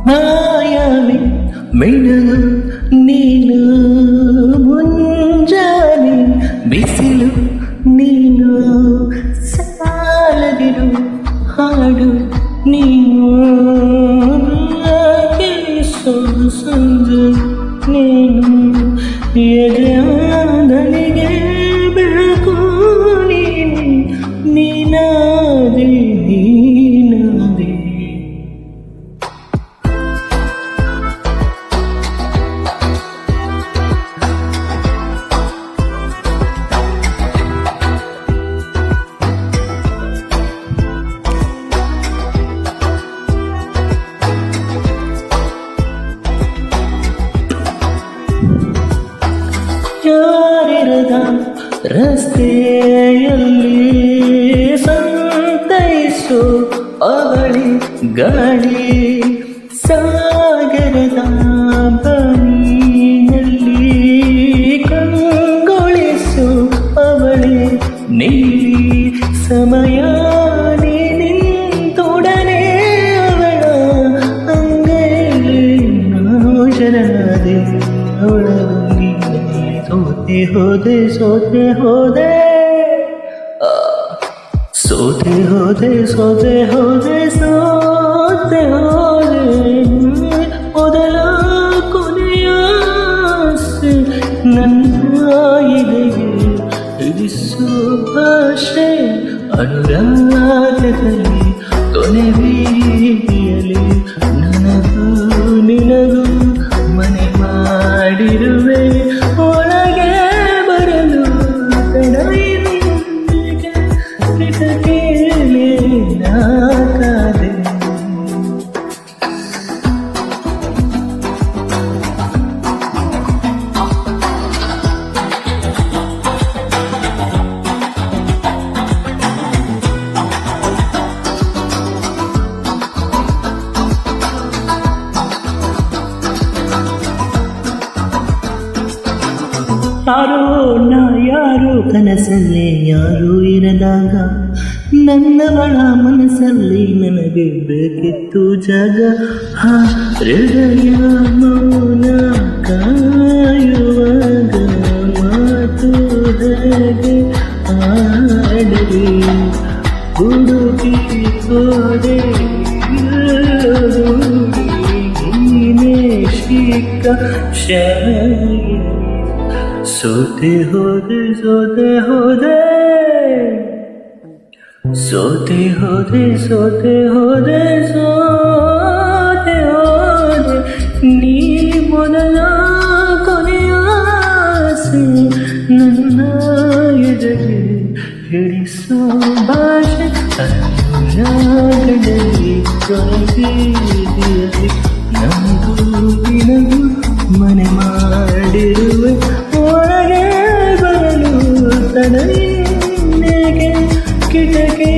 ಮಾಯಾವಿ ಮಿಣಲು ನೀನು ಮುಂಜಾನೆ ಬಿಸಿಲು ನೀನು ಸಾಲದಿರು ಹಾಡು ನೀನು ಸಂಜೆ ನೀನು ನನಗೆ ಬೆಳಕು ನೀನು ನೀನಾದೆ ನೀನಾದೆ ಯಾರಿರದ ರಸ್ತೆಯಲ್ಲಿ ಸಂತೈಸು ಅವಳಿ ಗಾಳಿ ಸಾಗರದ ಬನಿಯಲ್ಲಿ ಕಂಗೊಳಿಸು ಅವಳಿ ನೀಲಿ ಸಮಯ ನಿಂತೊಡನೆ ಅವಳ ಅಂಗೈಲಿ ನಾನು ಶರಣಾದೆ ಅವಳ ಹೋದೆ ಸೋತೆ ಹೋದೆ ಸೋತೆ ಹೋದೆ ಸೋತೆ ಹೋದೆ ಸೋತೆ ಹೋದೆ ಮೊದಲ ಕೊನೆಯ ಆಸೆ ನನ್ನ ಇದೆಗೆ ಇರಿಸು ಭಾಷೆ ಅನುರಾಗದಲ್ಲಿ ಕೊನೆ ಬೀದಿಯಲ್ಲಿ ನನಗೂ ನಿನಗೂ ಮನೆ ಮಾಡಿರುವೆ ಒಳಗೆ ಬರಲು ಕಿಟಕಿಯಲ್ಲಿ ನಾಕಾದೆ ಯಾರೋ ನಾ ಯಾರು ಕನಸಲ್ಲಿ ಯಾರು ಇರದಾಗ ನನ್ನವಳ ಮನಸ್ಸಲ್ಲಿ ನನಗೆ ಬೇಕಿತ್ತು ಜಾಗ ಹೃದಯ ಮೌನ ಕಾಯುವಾಗ ಮಾತು ಹೇಗೆ ಆಡಲಿ ಹುಡುಕಿ ಹೋದೆ ನೀನೇ ಶಿಕ್ಕ सोते होदे सोते होदे सोते होदे सोते होदे सोते होदे नी ಮೊದಲ ಕೊನೆಯ ಆಸೆ ನನ್ನ ಎದೆಗೆ ಹಿಡಿಸೋ ಭಾಷೆ ಅನುರಾಗದಲ್ಲಿ ಕೊನೆಯಲ್ಲಿ ನಮಗೂ ನಿನಗೂ ಮನೆ ಮಾಡಿರುವೆ ಒಳಗೆ ಬರಲು ತಡೆಗೆ ಕಿಟಕಿ